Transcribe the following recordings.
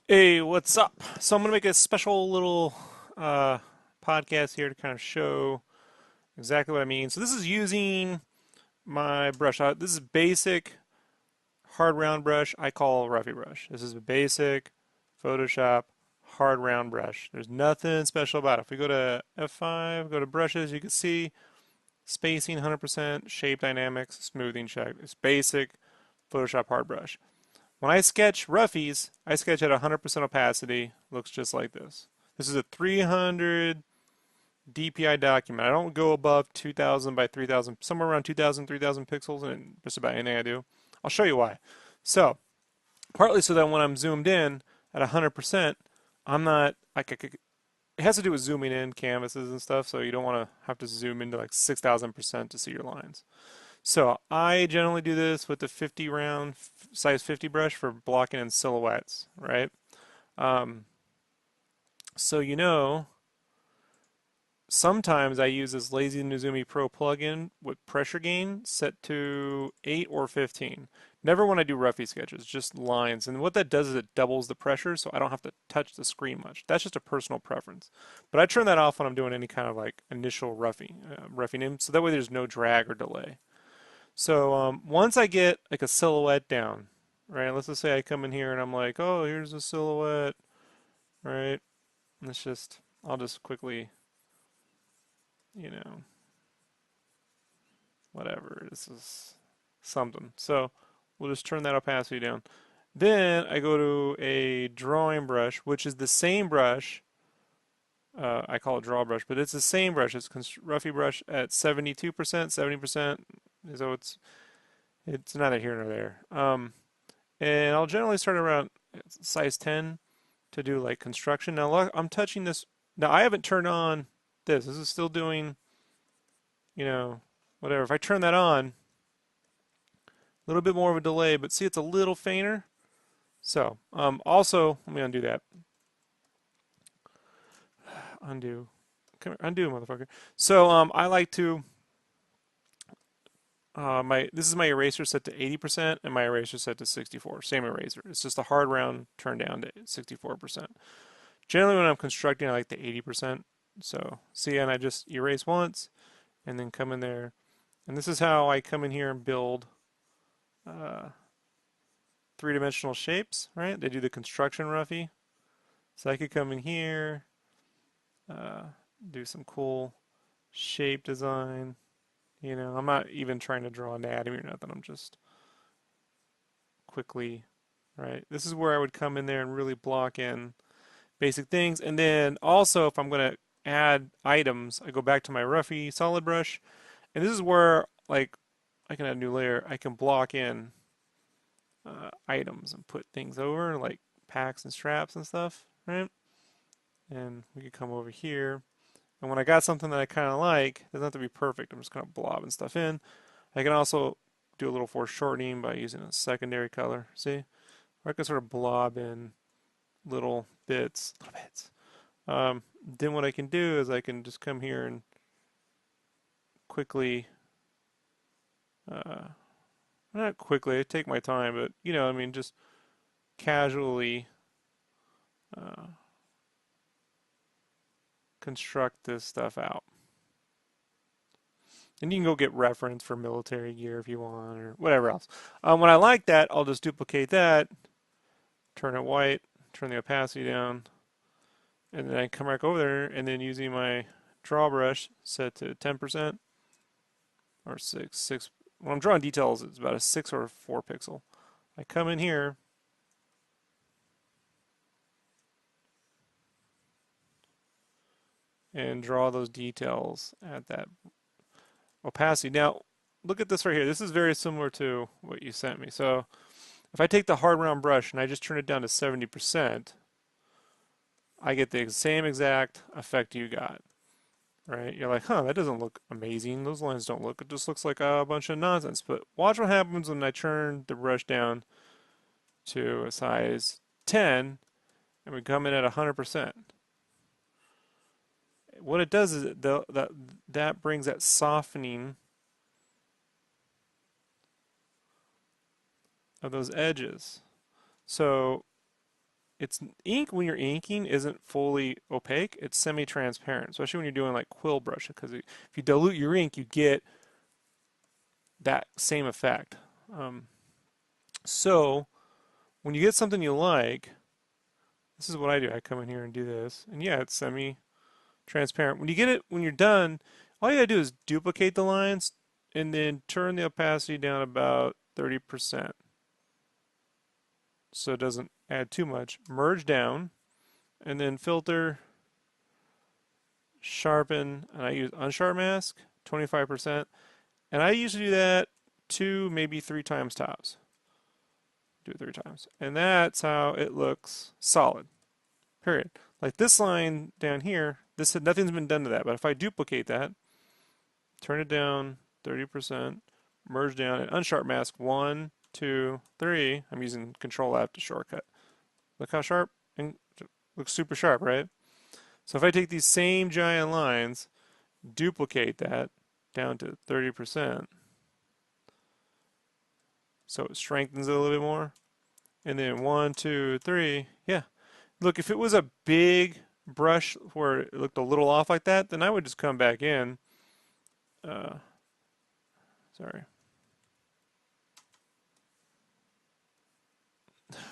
Hey, what's up? So I'm gonna make a special little podcast here to kind of show exactly what I mean. So this is using my brush. This is basic hard round brush. I call roughy brush. This is a basic Photoshop hard round brush. There's nothing special about it. If we go to F5, go to brushes, you can see spacing 100%, shape dynamics, smoothing check. It's basic Photoshop hard brush. When I sketch roughies, I sketch at 100% opacity. Looks just like this. This is a 300 DPI document. I don't go above 2000 by 3000, somewhere around 2000, 3000 pixels in just about anything I do. I'll show you why. So, partly so that when I'm zoomed in at 100%, I'm not, it has to do with zooming in canvases and stuff, so you don't want to have to zoom into like 6000% to see your lines. So I generally do this with the 50 round size 50 brush for blocking in silhouettes, right? So sometimes I use this Lazy Nizumi Pro plugin with pressure gain set to 8 or 15. Never when I do roughy sketches, just lines. And what that does is it doubles the pressure so I don't have to touch the screen much. That's just a personal preference. But I turn that off when I'm doing any kind of like initial roughing in, so that way there's no drag or delay. So once I get like a silhouette down, right? Let's just say I come in here and I'm like, oh, here's a silhouette, right? I'll just quickly, you know, whatever. This is something. So we'll just turn that opacity down. Then I go to a drawing brush, which is the same brush. I call it draw brush, but it's the same brush. It's roughy brush at 72%, 70%. So it's neither here nor there. And I'll generally start around size 10 to do like construction. Now I'm touching this. Now I haven't turned on this. This is still doing, whatever. If I turn that on, a little bit more of a delay, but see it's a little fainter. So also, let me undo that. Undo. Come here, undo, motherfucker. So I like to this is my eraser set to 80% and my eraser set to 64. Same eraser. It's just a hard round turned down to 64%. Generally when I'm constructing I like the 80%. So see, and I just erase once and then come in there. And this is how I come in here and build three-dimensional shapes, right? They do the construction roughy. So I could come in here, do some cool shape design. I'm not even trying to draw anatomy or nothing. I'm just quickly, right? This is where I would come in there and really block in basic things. And then also, if I'm going to add items, I go back to my roughy solid brush. And this is where, like, I can add a new layer. I can block in items and put things over, like packs and straps and stuff, right? And we could come over here. And when I got something that I kind of like, it doesn't have to be perfect. I'm just kind of blobbing stuff in. I can also do a little foreshortening by using a secondary color. See? Or I can sort of blob in little bits. Then what I can do is I can just come here and quickly, not quickly, I take my time, but just casually construct this stuff out. And you can go get reference for military gear if you want or whatever else. When I like that, I'll just duplicate that, turn it white, turn the opacity down, and then I come back over there and then using my draw brush set to 10% or 6. When I'm drawing details, it's about a 6 or a 4 pixel. I come in here and draw those details at that opacity. Now, look at this right here. This is very similar to what you sent me. So if I take the hard round brush and I just turn it down to 70%, I get the same exact effect you got, right? You're like, huh, that doesn't look amazing. Those lines don't look, it just looks like a bunch of nonsense. But watch what happens when I turn the brush down to a size 10 and we come in at 100%. What it does is that brings that softening of those edges. So it's ink when you're inking isn't fully opaque, it's semi-transparent, especially when you're doing like quill brushing, because if you dilute your ink, you get that same effect. Um, so when you get something you like, this is what I do. I come in here and do this, and yeah, it's semi-transparent. When you get it, when you're done, all you gotta do is duplicate the lines and then turn the opacity down about 30%. So it doesn't add too much. Merge down, and then filter, sharpen, and I use unsharp mask, 25%. And I usually do that 2, maybe 3 times tops. Do it 3 times. And that's how it looks solid. Period. Like this line down here, nothing's been done to that. But if I duplicate that, turn it down 30%, merge down, and unsharp mask 1, 2, 3. I'm using Control F to shortcut. Look how sharp, and looks super sharp, right? So if I take these same giant lines, duplicate that down to 30%, so it strengthens it a little bit more, and then 1, 2, 3, yeah. Look, if it was a big brush where it looked a little off like that, then I would just come back in. Sorry.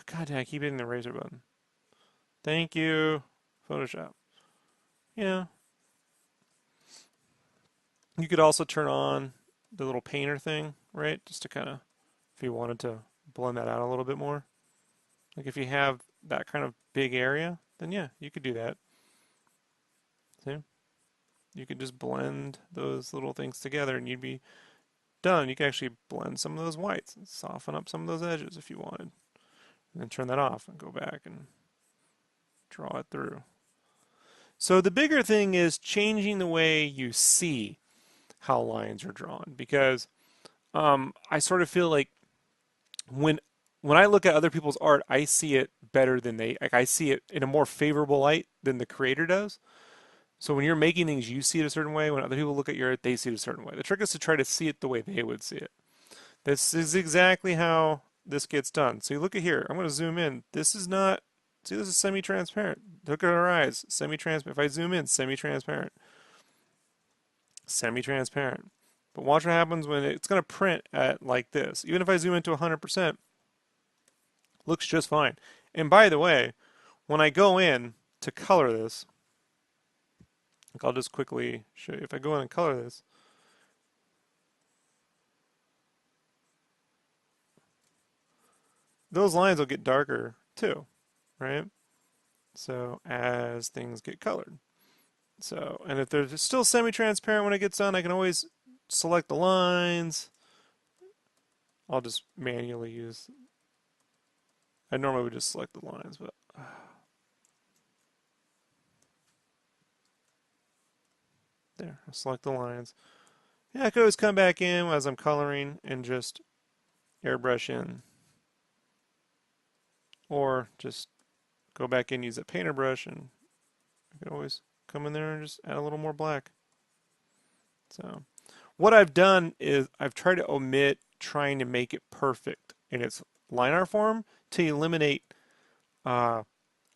God damn, I keep hitting the eraser button. Thank you, Photoshop. Yeah. You could also turn on the little painter thing, right? Just to kind of, if you wanted to blend that out a little bit more. Like if you have that kind of big area, then yeah, you could do that. See? You could just blend those little things together and you'd be done. You can actually blend some of those whites and soften up some of those edges if you wanted. And then turn that off and go back and draw it through. So the bigger thing is changing the way you see how lines are drawn, because I sort of feel like when I look at other people's art, I see it better than I see it in a more favorable light than the creator does. So when you're making things, you see it a certain way. When other people look at your art, they see it a certain way. The trick is to try to see it the way they would see it. This is exactly how this gets done. So you look at here. I'm going to zoom in. This is not. See, this is semi-transparent. Look at our eyes. Semi-transparent. If I zoom in, semi-transparent. Semi-transparent. But watch what happens when it's going to print at like this. Even if I zoom into 100%, looks just fine. And by the way, when I go in to color this, like I'll just quickly show you. If I go in and color this, those lines will get darker too, right? So as things get colored. So, and if they're still semi-transparent when it gets done, I can always select the lines. I'll just manually use, I normally would just select the lines, but there, I'll select the lines. Yeah, I could always come back in as I'm coloring and just airbrush in. Or just go back in, use that painter brush, and I can always come in there and just add a little more black. So what I've done is I've tried to omit trying to make it perfect in its line art form to eliminate a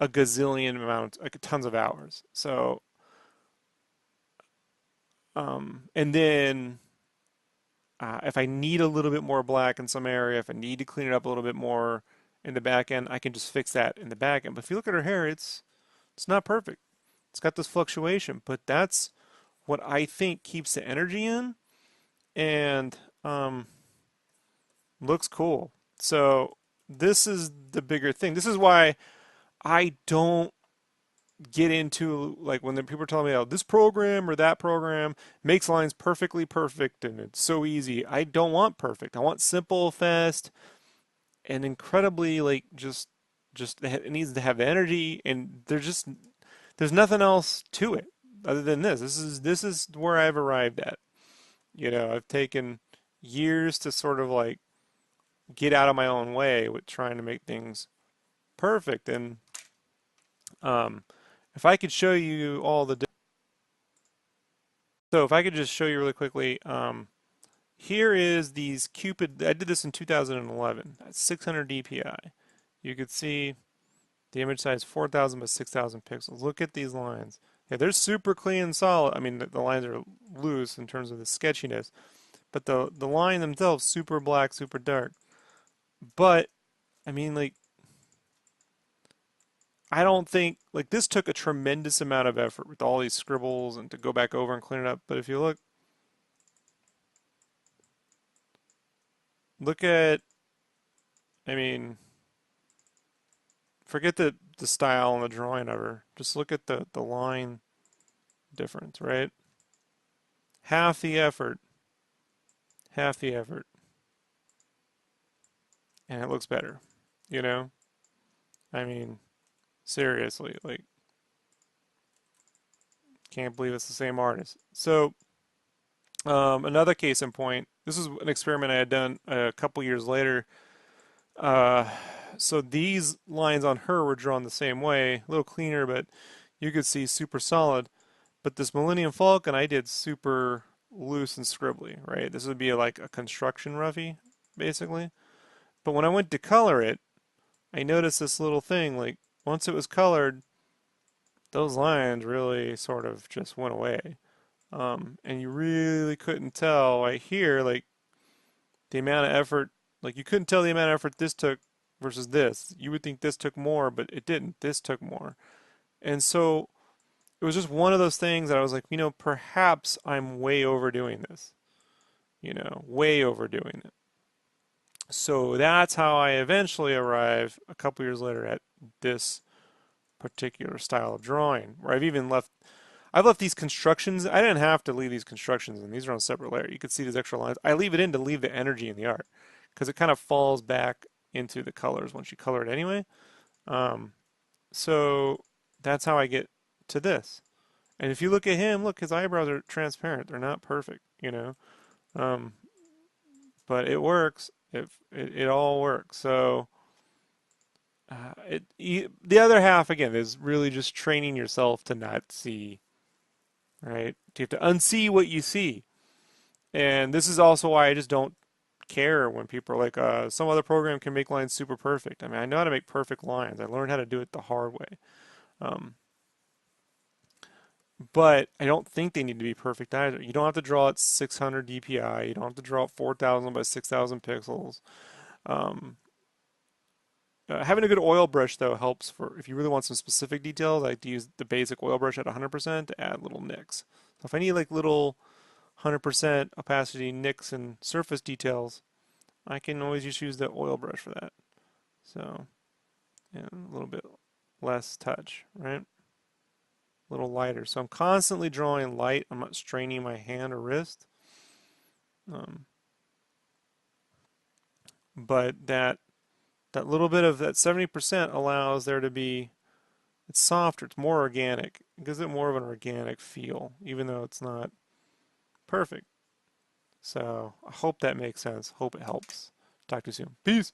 gazillion amount, like tons of hours. So, and then if I need a little bit more black in some area, if I need to clean it up a little bit more in the back end, I can just fix that in the back end. But if you look at her hair, it's not perfect. It's got this fluctuation, but that's what I think keeps the energy in and looks cool. So this is the bigger thing. This is why I don't get into like when the people are telling me, oh, this program or that program makes lines perfectly perfect and it's so easy. I don't want perfect. I want simple, fast, and incredibly like just it needs to have energy, and there's nothing else to it. other than this. This is where I've arrived at. I've taken years to sort of like get out of my own way with trying to make things perfect. And um, if I could show you all the, so if I could just show you really quickly, here is these Cupid. I did this in 2011 at 600 DPI. You could see the image size 4,000 by 6,000 pixels. Look at these lines. Yeah, they're super clean and solid. I mean, the lines are loose in terms of the sketchiness, but the line themselves super black, super dark. But I mean, like, I don't think like this took a tremendous amount of effort with all these scribbles and to go back over and clean it up. But if you look at, I mean, forget the style and the drawing of her. Just look at the line difference, right? Half the effort, half the effort, and it looks better. You know? I mean, seriously, like, can't believe it's the same artist. So, another case in point. This is an experiment I had done a couple years later. Uh, so these lines on her were drawn the same way, a little cleaner, but you could see super solid. But this Millennium Falcon I did super loose and scribbly, right? This would be like a construction roughie, basically. But when I went to color it, I noticed this little thing, like once it was colored, those lines really sort of just went away. And you really couldn't tell right here, like the amount of effort, like you couldn't tell the amount of effort this took versus this. You would think this took more, but it didn't. This took more. And so it was just one of those things that I was like, perhaps I'm way overdoing this, way overdoing it. So that's how I eventually arrive a couple years later at this particular style of drawing, where I've left these constructions. I didn't have to leave these constructions in. These are on separate layer. You could see these extra lines. I leave it in to leave the energy in the art because it kind of falls back into the colors once you color it anyway. Um, so that's how I get to this. And if you look at him, look, his eyebrows are transparent. They're not perfect. Um, but it works. It all works. So the other half again is really just training yourself to not see, right? You have to unsee what you see. And this is also why I just don't care when people are like, some other program can make lines super perfect. I mean, I know how to make perfect lines. I learned how to do it the hard way. Um, but I don't think they need to be perfect either. You don't have to draw at 600 DPI. You don't have to draw at 4,000 by 6,000 pixels. Um, having a good oil brush though helps for if you really want some specific details. I like to use the basic oil brush at 100% to add little nicks. So if I need like little 100% opacity nicks and surface details, I can always just use the oil brush for that. So, and a little bit less touch, right? A little lighter. So I'm constantly drawing light. I'm not straining my hand or wrist. Um, but that little bit of that 70% allows there to be, it's softer, it's more organic. It gives it more of an organic feel, even though it's not perfect. So I hope that makes sense. Hope it helps. Talk to you soon. Peace.